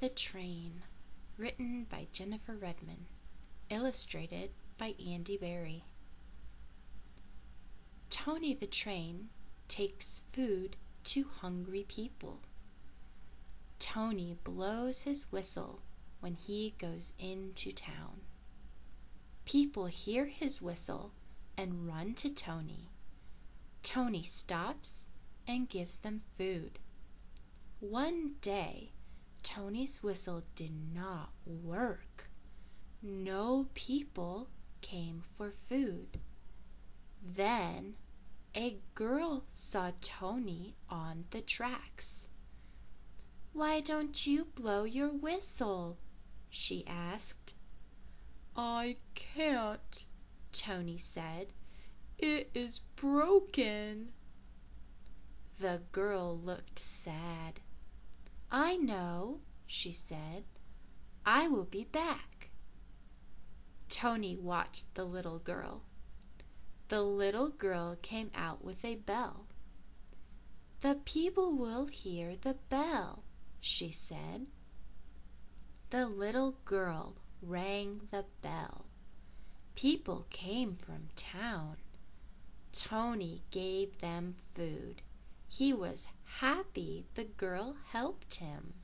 the Train, written by Jen Redmon, illustrated by Andy Berry. Tony the Train takes food to hungry people. Tony blows his whistle when he goes into town. People hear his whistle and run to Tony. Tony stops and gives them food. One day, Tony's whistle did not work. No people came for food. Then, a girl saw Tony on the tracks. "Why don't you blow your whistle?" she asked. "I can't," Tony said. "It is broken." The girl looked sad. "I know," she said. "I will be back." Tony watched the little girl. The little girl came out with a bell. "The people will hear the bell," she said. The little girl rang the bell. People came from town. Tony gave them food. He was happy the girl helped him.